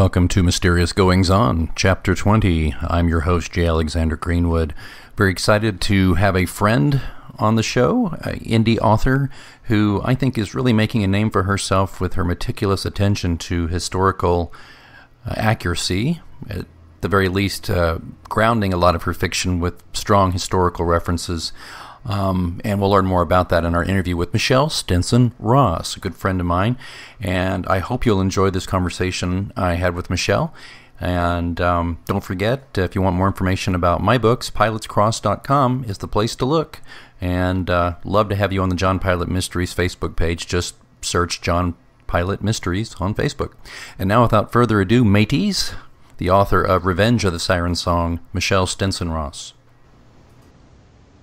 Welcome to Mysterious Goings On, Chapter 20. I'm your host, J. Alexander Greenwood. Very excited to have a friend on the show, an indie author who I think is really making a name for herself with her meticulous attention to historical accuracy, at the very least grounding a lot of her fiction with strong historical references. And we'll learn more about that in our interview with Michelle Stinson Ross, a good friend of mine. And I hope you'll enjoy this conversation I had with Michelle. And don't forget, if you want more information about my books, pilotscross.com is the place to look. And love to have you on the John Pilot Mysteries Facebook page. Just search John Pilot Mysteries on Facebook. And now, without further ado, mateys, the author of Revenge of the Siren Song, Michelle Stinson Ross.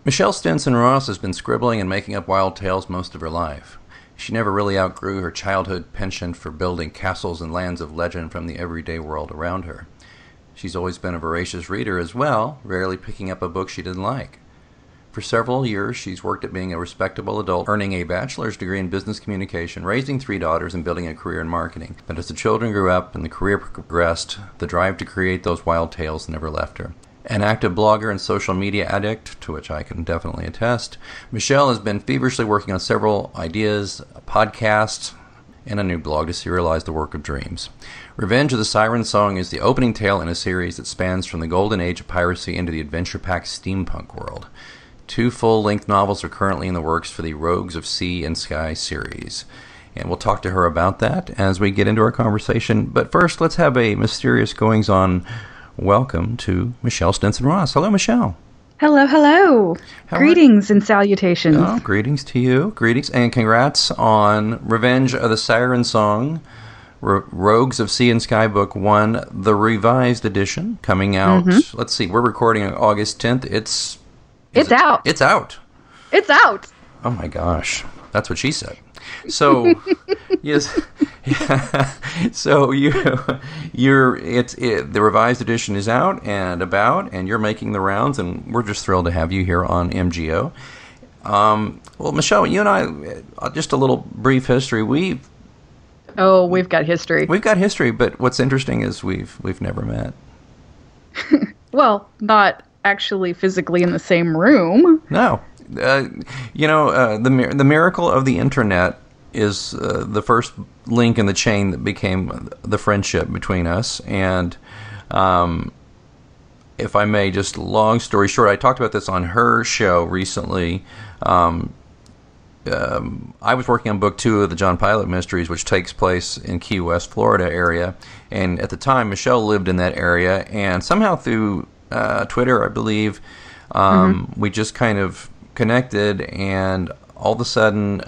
Michelle Stinson Ross has been scribbling and making up wild tales most of her life. She never really outgrew her childhood penchant for building castles and lands of legend from the everyday world around her. She's always been a voracious reader as well, rarely picking up a book she didn't like. For several years, she's worked at being a respectable adult, earning a bachelor's degree in business communication, raising 3 daughters, and building a career in marketing. But as the children grew up and the career progressed, the drive to create those wild tales never left her. An active blogger and social media addict, to which I can definitely attest, Michelle has been feverishly working on several ideas, a podcast, and a new blog to serialize the work of dreams. Revenge of the Siren Song is the opening tale in a series that spans from the golden age of piracy into the adventure-packed steampunk world. 2 full-length novels are currently in the works for the Rogues of Sea and Sky series. And we'll talk to her about that as we get into our conversation. But first, let's have a mysterious goings-on. Welcome to Michelle Stinson Ross. Hello, Michelle. Hello, hello. Greetings and salutations. Oh, greetings to you. Greetings and congrats on Revenge of the Siren Song, Rogues of Sea and Sky Book 1, the revised edition, coming out. Mm-hmm. Let's see, we're recording on August 10th. It's out. It's out. It's out. Oh my gosh. That's what she said. So, yes, yeah, so the revised edition is out and about, and you're making the rounds, and we're just thrilled to have you here on MGO. Well, Michelle, you and I, just a little brief history. We've got history. We've got history, but what's interesting is we've never met. Well, not actually physically in the same room. No. The miracle of the internet is the first link in the chain that became the friendship between us. And if I may, just long story short, I talked about this on her show recently. I was working on book 2 of the John Pilot Mysteries, which takes place in Key West, Florida area. And at the time, Michelle lived in that area. And somehow through Twitter, I believe, we just kind of connected, and all of a sudden,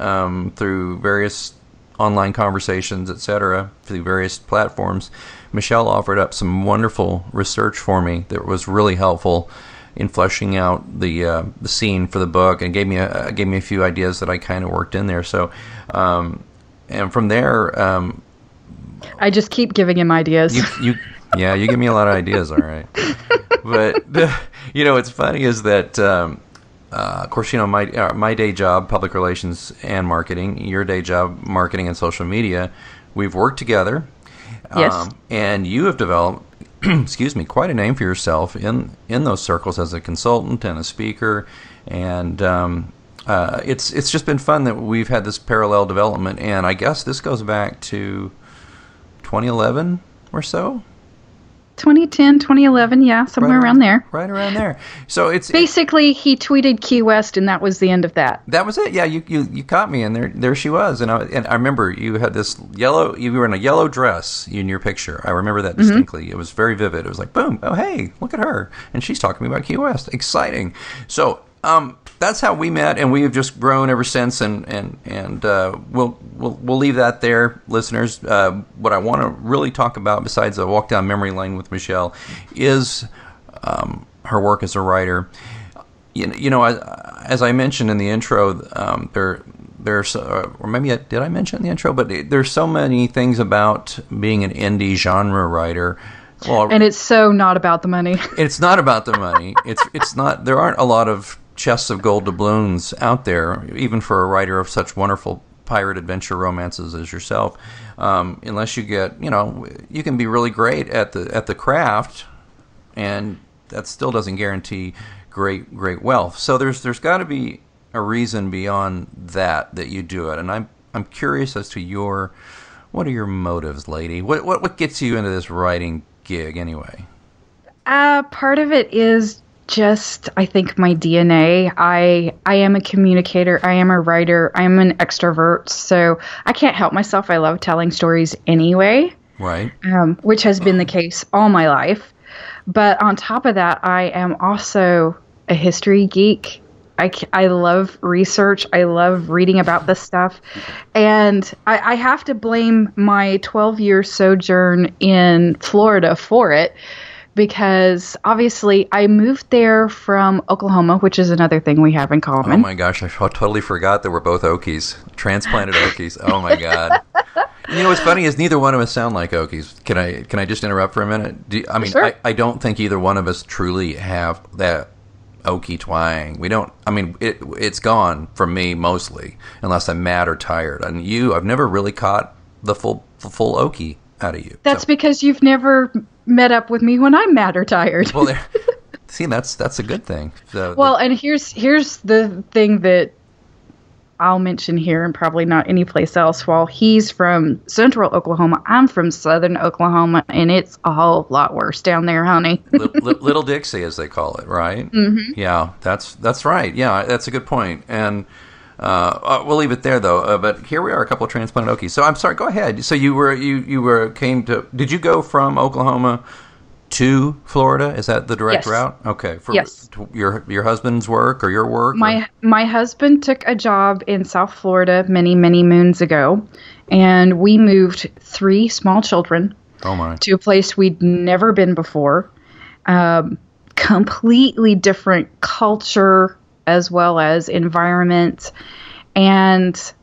through various online conversations, etc., through various platforms, Michelle offered up some wonderful research for me that was really helpful in fleshing out the scene for the book, and gave me a few ideas that I kind of worked in there. So, and from there, I just keep giving him ideas. You give me a lot of ideas, all right. But what's funny is that. Of course, my day job, public relations and marketing, your day job, marketing and social media, we've worked together. Yes. And you have developed, quite a name for yourself in those circles as a consultant and a speaker. And it's just been fun that we've had this parallel development. And I guess this goes back to 2011 or so. 2010, 2011, yeah, somewhere around there. Right around there. So it's basically he tweeted Key West, and that was the end of that. That was it. Yeah, you caught me, and there she was. And I remember you had this yellow. You were in a yellow dress in your picture. I remember that distinctly. It was very vivid. It was like, boom! Oh, hey, look at her, and she's talking about Key West. Exciting. So that's how we met, and we have just grown ever since. And we'll leave that there, listeners. What I want to really talk about, besides a walk down memory lane with Michelle, is her work as a writer. As I mentioned in the intro, there's or maybe did I mention in the intro? But there's so many things about being an indie genre writer. Well, and it's so not about the money. It's not about the money. It's not. There aren't a lot of chests of gold doubloons out there, even for a writer of such wonderful pirate adventure romances as yourself. unless you get, you can be really great at the craft, and that still doesn't guarantee great wealth. So there's got to be a reason beyond that you do it, and I'm curious as to what are your motives, lady? What gets you into this writing gig anyway? Part of it is just, I think, my DNA. I am a communicator. I am a writer. I am an extrovert. So I can't help myself. I love telling stories anyway. Right. Which has been the case all my life. But on top of that, I am also a history geek. I love research. I love reading about this stuff. And I have to blame my 12-year sojourn in Florida for it, because obviously I moved there from Oklahoma, which is another thing we have in common. Oh my gosh, I totally forgot that we're both Okies. Transplanted Okies. Oh my God. What's funny is neither one of us sound like Okies. Can I just interrupt for a minute? Sure. I don't think either one of us truly have that Okie twang. We don't. It's gone from me mostly, unless I'm mad or tired. And I've never really caught the full Okie out of you. That's because you've never met up with me when I'm mad or tired. Well, see, that's a good thing. So, and here's the thing that I'll mention here and probably not anyplace else. While he's from central Oklahoma, I'm from southern Oklahoma, and it's a whole lot worse down there, honey. Little Dixie, as they call it, right? Mm-hmm. Yeah, that's right. Yeah, that's a good point. And we'll leave it there, though. But here we are, a couple of transplanted Okies. So I'm sorry. Go ahead. So did you go from Oklahoma to Florida? Is that the direct route? Okay. Yes. Your husband's work or your work? My husband took a job in South Florida many, many moons ago, and we moved 3 small children to a place we'd never been before. Completely different culture as well as environment, and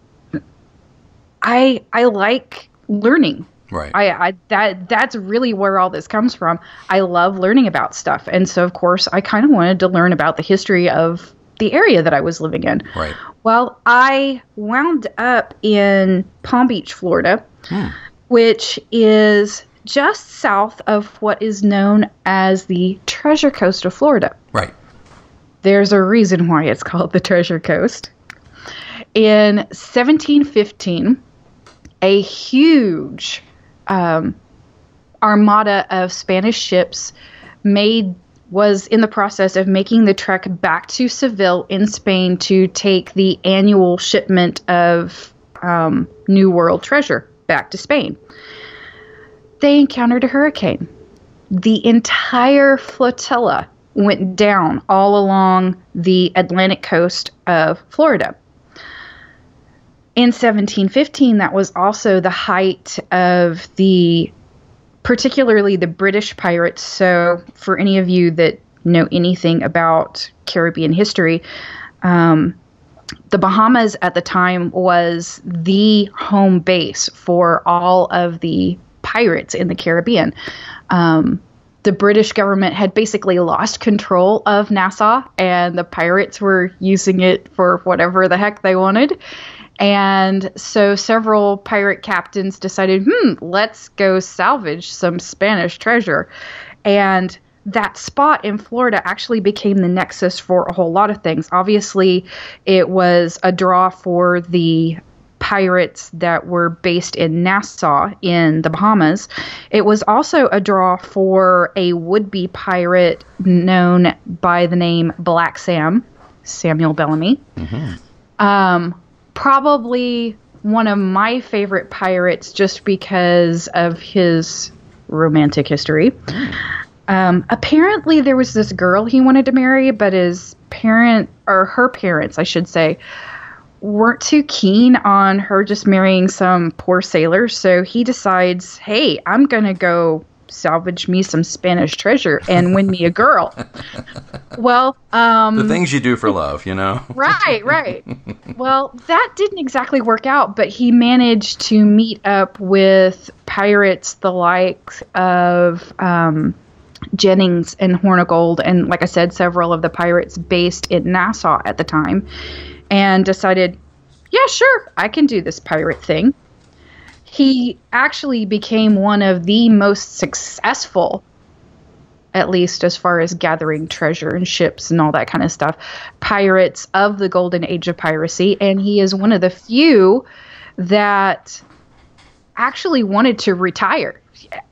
I like learning. Right. That's really where all this comes from. I love learning about stuff. And so, of course, I kind of wanted to learn about the history of the area that I was living in. Right. Well, I wound up in Palm Beach, Florida, which is just south of what is known as the Treasure Coast of Florida. Right. There's a reason why it's called the Treasure Coast. In 1715, a huge armada of Spanish ships was in the process of making the trek back to Seville in Spain to take the annual shipment of New World treasure back to Spain. They encountered a hurricane. The entire flotilla went down all along the Atlantic coast of Florida. In 1715, that was also the height of particularly the British pirates. So for any of you that know anything about Caribbean history, the Bahamas at the time was the home base for all of the pirates in the Caribbean. The British government had basically lost control of Nassau, and the pirates were using it for whatever the heck they wanted. And so several pirate captains decided, let's go salvage some Spanish treasure. And that spot in Florida actually became the nexus for a whole lot of things. Obviously, it was a draw for the pirates that were based in Nassau in the Bahamas. It was also a draw for a would-be pirate known by the name Black Sam, Samuel Bellamy. Mm-hmm. Probably one of my favorite pirates just because of his romantic history. Apparently there was this girl he wanted to marry, but her parents, I should say, weren't too keen on her just marrying some poor sailor. So he decides, hey, I'm going to go salvage me some Spanish treasure and win me a girl. Well, the things you do for love, Right. Well, that didn't exactly work out, but he managed to meet up with pirates the likes of Jennings and Hornigold, and like I said, several of the pirates based in Nassau at the time, and decided, yeah, sure, I can do this pirate thing. he actually became one of the most successful, at least as far as gathering treasure and ships and all that kind of stuff, pirates of the golden age of piracy. And he is one of the few that actually wanted to retire.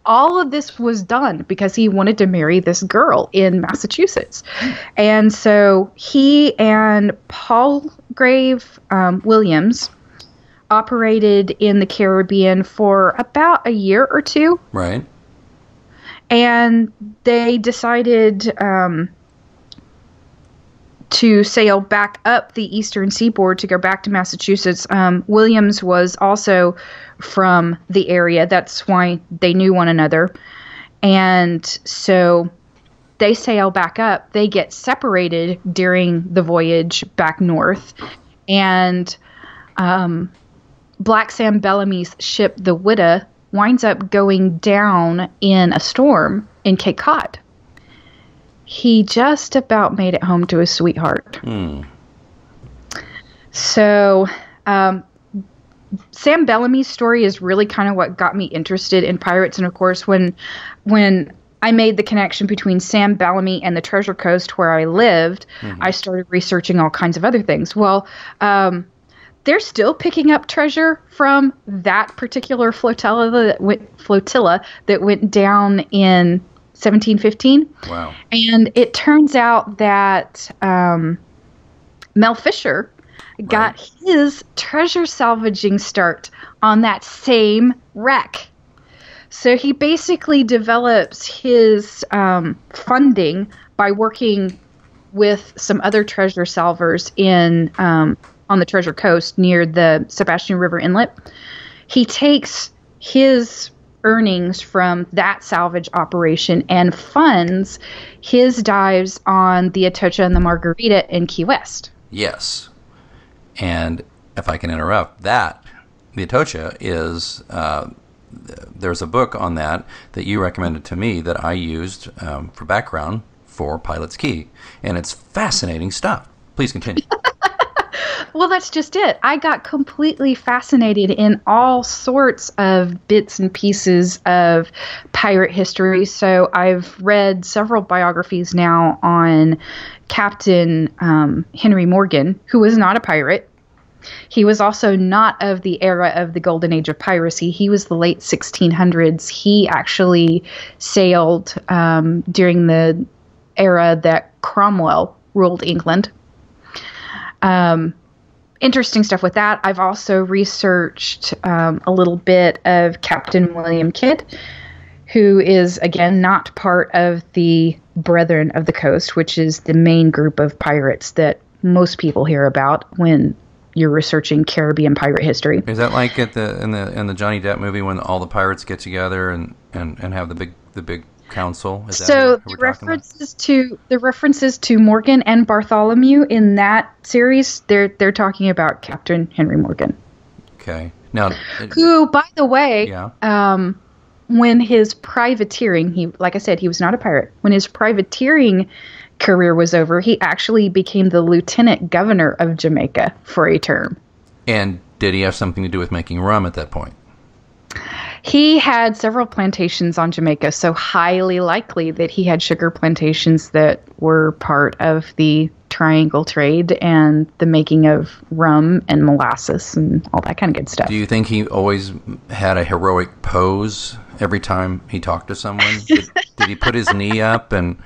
All of this was done because he wanted to marry this girl in Massachusetts. And so he and Palgrave Williams operated in the Caribbean for about a year or two. Right. And they decided to sail back up the eastern seaboard to go back to Massachusetts. Williams was also from the area. That's why they knew one another. And so they sail back up. They get separated during the voyage back north. And Black Sam Bellamy's ship, the Witta, winds up going down in a storm in Cape Cod. He just about made it home to his sweetheart. So, Sam Bellamy's story is really kind of what got me interested in pirates. And of course, when I made the connection between Sam Bellamy and the Treasure Coast where I lived, I started researching all kinds of other things. Well, they're still picking up treasure from that particular flotilla that went down in 1715. Wow. And it turns out that Mel Fisher got his treasure salvaging start on that same wreck. So he basically develops his funding by working with some other treasure salvers in on the Treasure Coast near the Sebastian River Inlet. He takes his earnings from that salvage operation and funds his dives on the Atocha and the Margarita in Key West. Yes. And if I can interrupt, the Atocha is, there's a book on that you recommended to me that I used for background for Pilot's Key. And it's fascinating stuff. Please continue. Well, that's just it. I got completely fascinated in all sorts of bits and pieces of pirate history. So I've read several biographies now on Captain Henry Morgan, who was not a pirate. He was also not of the era of the golden age of piracy. He was the late 1600s. He actually sailed during the era that Cromwell ruled England. Interesting stuff with that. I've also researched a little bit of Captain William Kidd, who is, again, not part of the Brethren of the Coast, which is the main group of pirates that most people hear about when you're researching Caribbean pirate history. Is that like in the Johnny Depp movie when all the pirates get together and have the big council? Is so the references to Morgan and Bartholomew in that series, they're talking about Captain Henry Morgan. Okay. Now, who, by the way, yeah. When his privateering, like I said, he was not a pirate. When his privateering career was over, he actually became the lieutenant governor of Jamaica for a term. And did he have something to do with making rum at that point? He had several plantations on Jamaica, so highly likely that he had sugar plantations that were part of the triangle trade and the making of rum and molasses and all that kind of good stuff. Do you think he always had a heroic pose every time he talked to someone? Did he put his knee up and,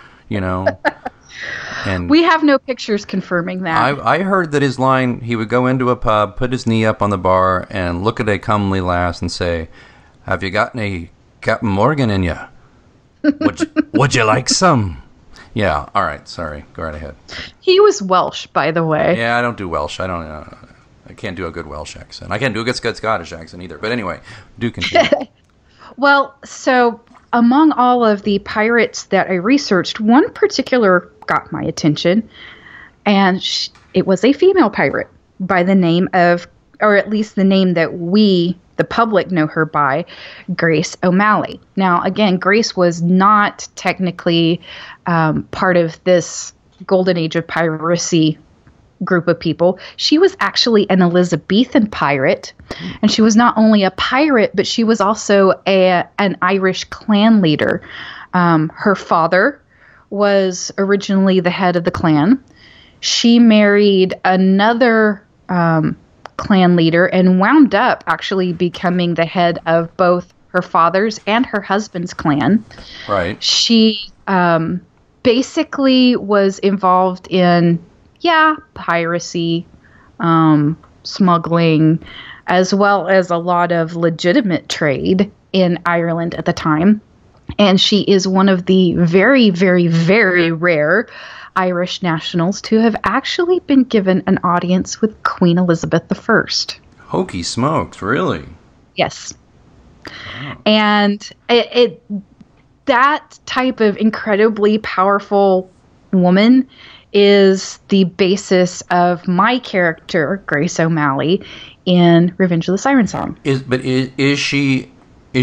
and we have no pictures confirming that. I heard that his line, he would go into a pub, put his knee up on the bar, and look at a comely lass and say, "Have you got any Captain Morgan in you? Would you like some?" Yeah, all right, sorry. Go right ahead. He was Welsh, by the way. Yeah, I don't do Welsh. I can't do a good Welsh accent. I can't do a good Scottish accent either. But anyway, do continue. Well, so among all of the pirates that I researched, one particular got my attention, and it was a female pirate by the name of, or at least the name that we, the public, know her by, Grace O'Malley. Now, again, Grace was not technically part of this golden age of piracy group of people. She was actually an Elizabethan pirate, and she was not only a pirate, but she was also an Irish clan leader. Her father was originally the head of the clan. She married another clan leader and wound up actually becoming the head of both her father's and her husband's clan. Right. She basically was involved in, piracy, smuggling, as well as a lot of legitimate trade in Ireland at the time. And she is one of the very, very, very rare Irish nationals to have actually been given an audience with Queen Elizabeth I. Hokey smokes, really? Yes. Wow. And that type of incredibly powerful woman is the basis of my character, Grace O'Malley, in Revenge of the Siren Song. Is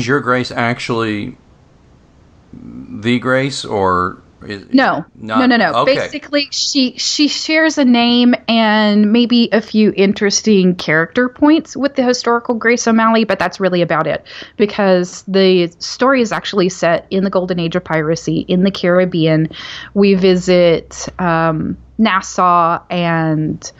your Grace actually the Grace, or No. Okay. Basically, she shares a name and maybe a few interesting character points with the historical Grace O'Malley, but that's really about it, because the story is actually set in the Golden Age of piracy in the Caribbean. We visit Nassau and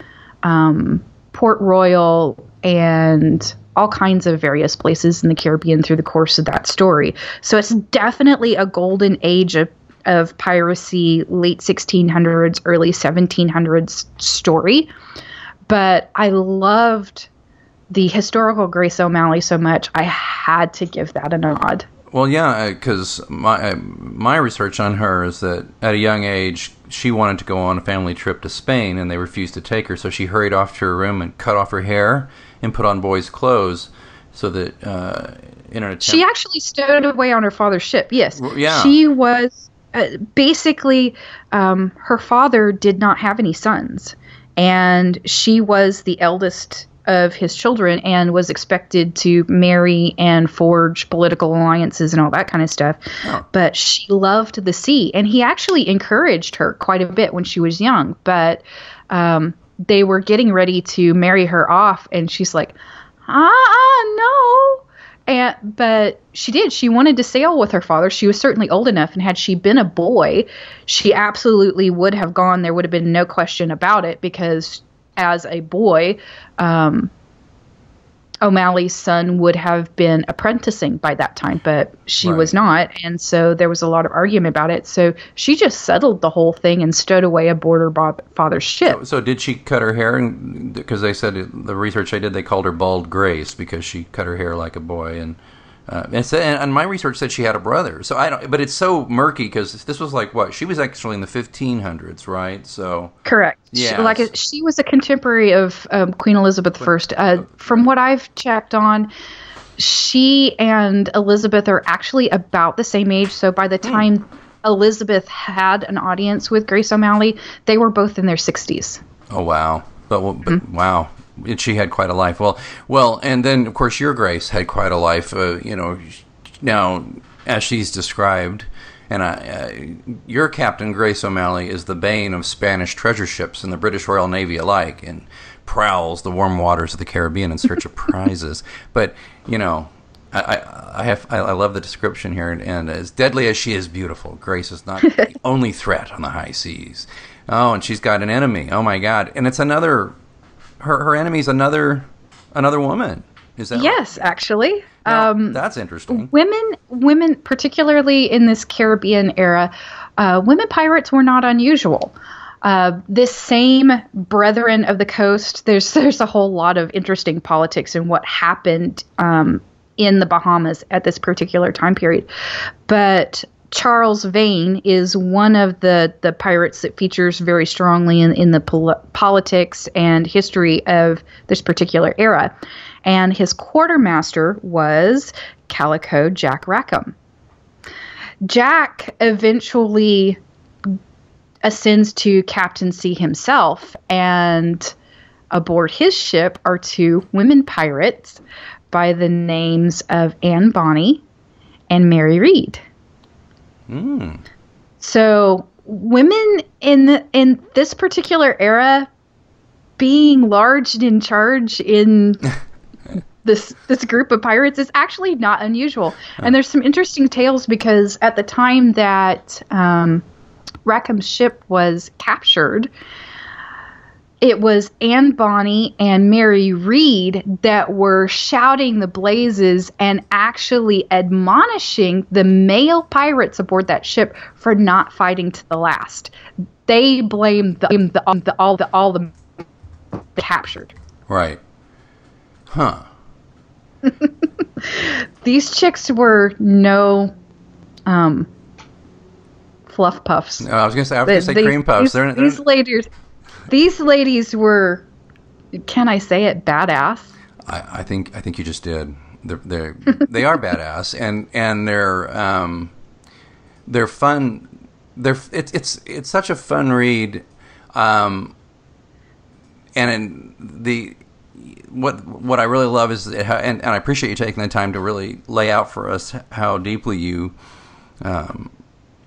Port Royal and all kinds of various places in the Caribbean through the course of that story. So it's definitely a golden age of piracy, late 1600s, early 1700s story. But I loved the historical Grace O'Malley so much, I had to give that a nod. Well, yeah, because my research on her is that at a young age, she wanted to go on a family trip to Spain, and they refused to take her, so she hurried off to her room and cut off her hair and put on boys' clothes, so that in an attempt... She actually stowed away on her father's ship, yes. Yeah. She was... basically, her father did not have any sons, and she was the eldest of his children and was expected to marry and forge political alliances and all that kind of stuff. Oh. But she loved the sea, and he actually encouraged her quite a bit when she was young. But they were getting ready to marry her off, and she's like, no. But she did. She wanted to sail with her father. She was certainly old enough, and had she been a boy, she absolutely would have gone. There would have been no question about it, because as a boy, O'Malley's son would have been apprenticing by that time, but she was not, and so there was a lot of argument about it. So she just settled the whole thing and stowed away aboard her father's ship. So did she cut her hair? Because they said, the research I did, they called her Bald Grace because she cut her hair like a boy, and my research said she had a brother. So I don't, but it's so murky because this was like what? She was actually in the 1500s, right? So correct. Yeah. She was a contemporary of Queen Elizabeth I. From what I've checked on, she and Elizabeth are actually about the same age. So by the time Elizabeth had an audience with Grace O'Malley, they were both in their 60s. Oh wow! But wow. She had quite a life. Well, and then of course your Grace had quite a life. Now as she's described, and your Captain Grace O'Malley is the bane of Spanish treasure ships and the British Royal Navy alike, and prowls the warm waters of the Caribbean in search of prizes. But I love the description here, and as deadly as she is beautiful, Grace is not the only threat on the high seas. Oh, and she's got an enemy. Oh my God! And it's another. Her enemy's another woman. Is that yes, right? Actually. Now, that's interesting. Women, particularly in this Caribbean era, women pirates were not unusual. This same Brethren of the Coast, there's a whole lot of interesting politics in what happened in the Bahamas at this particular time period. But Charles Vane is one of the pirates that features very strongly in the politics and history of this particular era. And his quartermaster was Calico Jack Rackham. Jack eventually ascends to captaincy himself, and aboard his ship are two women pirates by the names of Anne Bonny and Mary Read. So women in this particular era being large and in charge in this group of pirates is actually not unusual. And there's some interesting tales because at the time that Rackham's ship was captured, it was Anne Bonny and Mary Read that were shouting the blazes and actually admonishing the male pirates aboard that ship for not fighting to the last. They blamed all the captured. Right. Huh. These chicks were no fluff puffs. I was going to say cream puffs. These ladies were, can I say it, badass? I think you just did. They are badass, and they're fun. It's such a fun read, and what I really love is and I appreciate you taking the time to really lay out for us how deeply you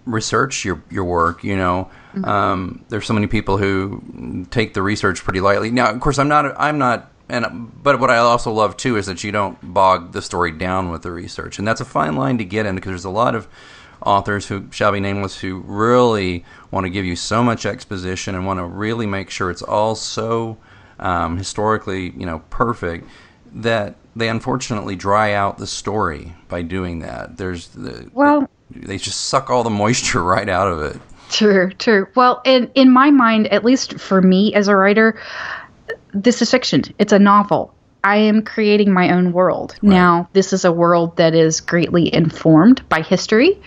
research your work. There's so many people who take the research pretty lightly. Now, of course, I'm not, but what I also love too is that you don't bog the story down with the research, and that's a fine line to get in because there's a lot of authors who shall be nameless who really want to give you so much exposition and want to really make sure it's all so historically, perfect that they unfortunately dry out the story by doing that. They just suck all the moisture right out of it. True. Well, in my mind, at least for me as a writer, this is fiction. It's a novel. I am creating my own world. Right. Now, this is a world that is greatly informed by history,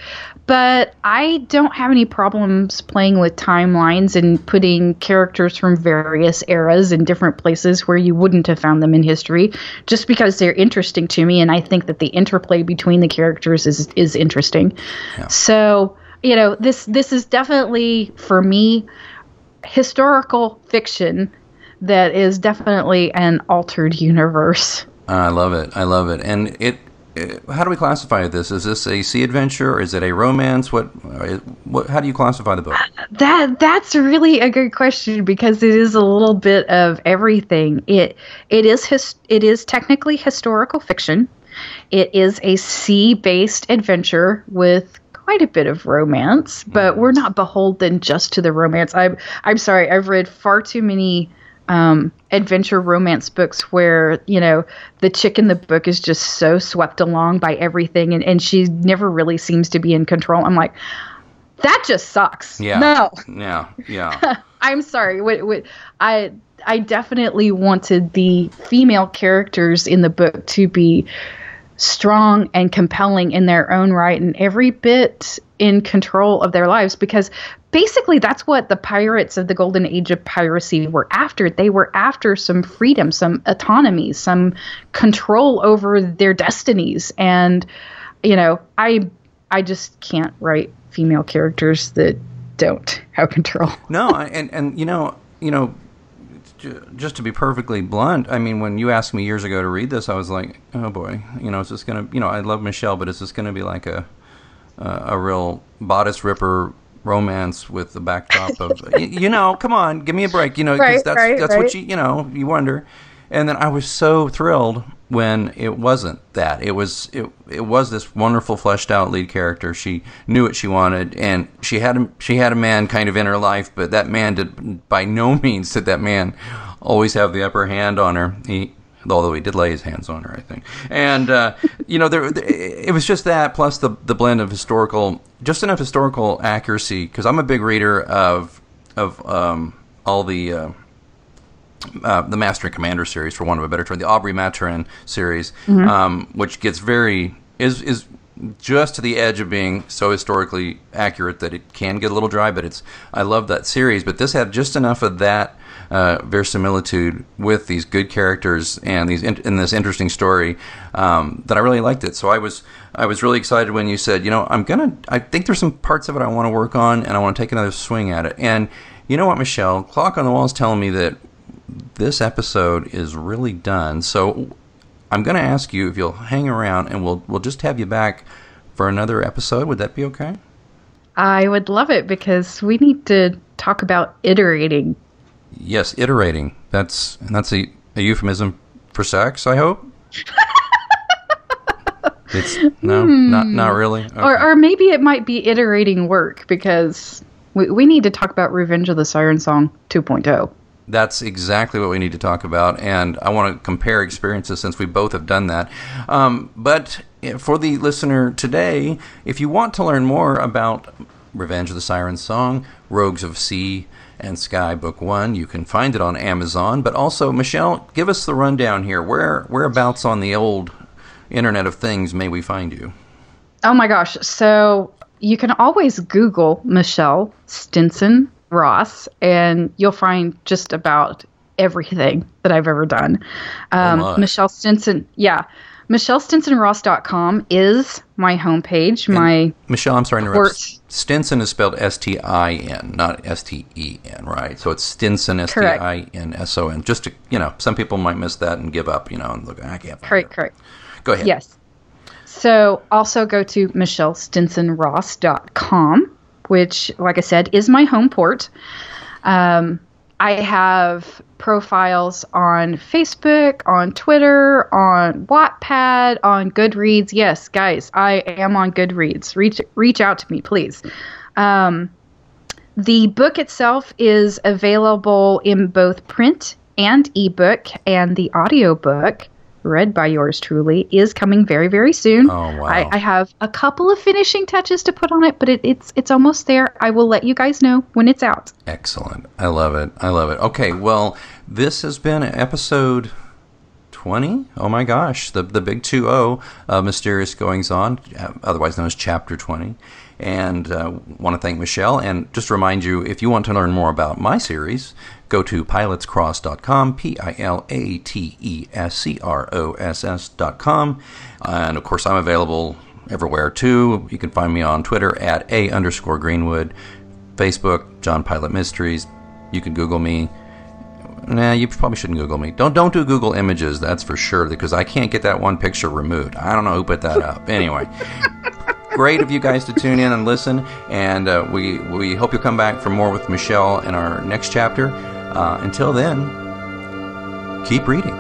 but I don't have any problems playing with timelines and putting characters from various eras in different places where you wouldn't have found them in history, just because they're interesting to me, and I think that the interplay between the characters is interesting. Yeah. So, this is definitely, for me, historical fiction that is definitely an altered universe. I love it. And how do we classify this? Is this a sea adventure? Is it a romance? What? How do you classify the book? That's really a good question because it is a little bit of everything. It is technically historical fiction. It is a sea-based adventure with quite a bit of romance, but we're not beholden just to the romance. I'm sorry, I've read far too many adventure romance books where the chick in the book is just so swept along by everything and she never really seems to be in control. I'm like, that just sucks. Yeah. No. Yeah. I'm sorry. I definitely wanted the female characters in the book to be strong and compelling in their own right and every bit in control of their lives, because basically that's what the pirates of the golden age of piracy were after. They were after some freedom, some autonomy, some control over their destinies. And I just can't write female characters that don't have control. No, and just to be perfectly blunt, I mean, when you asked me years ago to read this, I was like, oh boy, is this going to, I love Michelle, but is this going to be like a real bodice ripper romance with the backdrop of, come on, give me a break, because that's what you wonder. And then I was so thrilled when it wasn't that. It was this wonderful fleshed out lead character. She knew what she wanted, and she had a man kind of in her life, but that man did by no means did that man always have the upper hand on her. Although he did lay his hands on her, I think. And it was just that plus the blend of just enough historical accuracy, because I'm a big reader of all the Master and Commander series, for want of a better term, the Aubrey Maturin series, which gets is just to the edge of being so historically accurate that it can get a little dry. But I love that series. But this had just enough of that verisimilitude with these good characters and in this interesting story that I really liked it. So I was really excited when you said, I think there's some parts of it I want to work on and I want to take another swing at it. And you know what, Michelle, Clock on the Wall is telling me that this episode is really done. So I'm going to ask you if you'll hang around and we'll just have you back for another episode. Would that be okay? I would love it because we need to talk about iterating. Yes, iterating. That's a euphemism for sex, I hope. It's no, not really. Okay. Or maybe it might be iterating work, because we need to talk about Revenge of the Siren Song 2.0. That's exactly what we need to talk about, and I want to compare experiences since we both have done that. But for the listener today, if you want to learn more about Revenge of the Siren Song, Rogues of Sea and Sky Book 1, you can find it on Amazon. But also, Michelle, give us the rundown here. Whereabouts on the old Internet of Things may we find you? Oh my gosh. So you can always Google Michelle Stinson Ross, and you'll find just about everything that I've ever done. Michelle Stinson, MichelleStinsonRoss.com is my homepage. Michelle, I'm sorry to interrupt. Stinson is spelled S-T-I-N, not S-T-E-N, right? So it's Stinson, S-T-I-N-S-O-N. Just to, some people might miss that and give up, and look, I can't find Correct. Go ahead. Yes. So also go to MichelleStinsonRoss.com, which, like I said, is my home port. I have profiles on Facebook, on Twitter, on Wattpad, on Goodreads. Yes, guys, I am on Goodreads. Reach out to me, please. The book itself is available in both print and ebook, and the audiobook, read by yours truly, is coming very, very soon. Oh, wow. I have a couple of finishing touches to put on it, but it's almost there. I will let you guys know when it's out. Excellent. I love it. Okay, well, this has been episode 20. Oh my gosh, the big 2-0 of Mysterious Goings On, otherwise known as Chapter 20. And want to thank Michelle, and just remind you, if you want to learn more about my series, go to pilotscross.com, pilatescross.com, and of course I'm available everywhere too. You can find me on Twitter at @A_Greenwood, Facebook, John Pilot Mysteries. You can Google me. Nah, you probably shouldn't Google me. Don't do Google Images, that's for sure, because I can't get that one picture removed. I don't know who put that up. Anyway. Great of you guys to tune in and listen, and we hope you'll come back for more with Michelle in our next chapter. Until then, keep reading.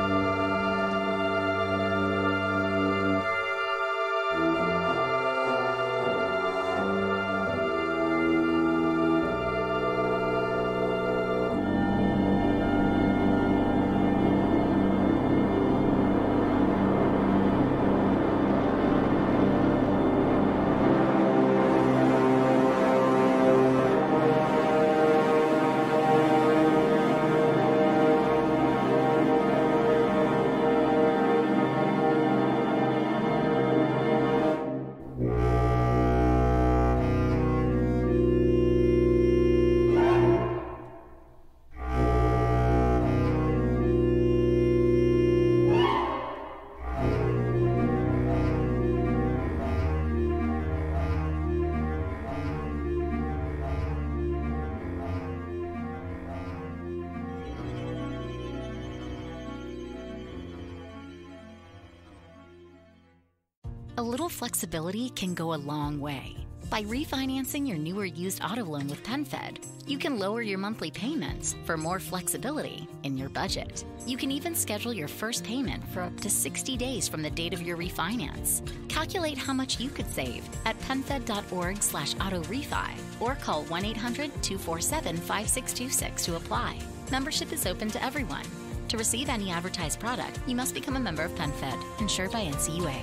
A little flexibility can go a long way. By refinancing your new or used auto loan with PenFed, you can lower your monthly payments for more flexibility in your budget. You can even schedule your first payment for up to 60 days from the date of your refinance. Calculate how much you could save at penfed.org/auto-refi or call 1-800-247-5626 to apply. Membership is open to everyone. To receive any advertised product, you must become a member of PenFed, insured by NCUA.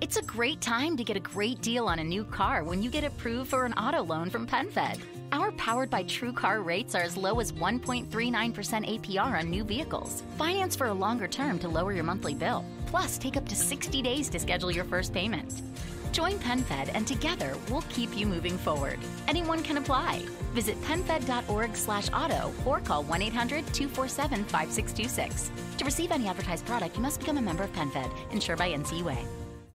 It's a great time to get a great deal on a new car when you get approved for an auto loan from PenFed. Our Powered by True Car rates are as low as 1.39% APR on new vehicles. Finance for a longer term to lower your monthly bill. Plus, take up to 60 days to schedule your first payment. Join PenFed, and together we'll keep you moving forward. Anyone can apply. Visit penfed.org/auto or call 1-800-247-5626. To receive any advertised product, you must become a member of PenFed, insured by NCUA.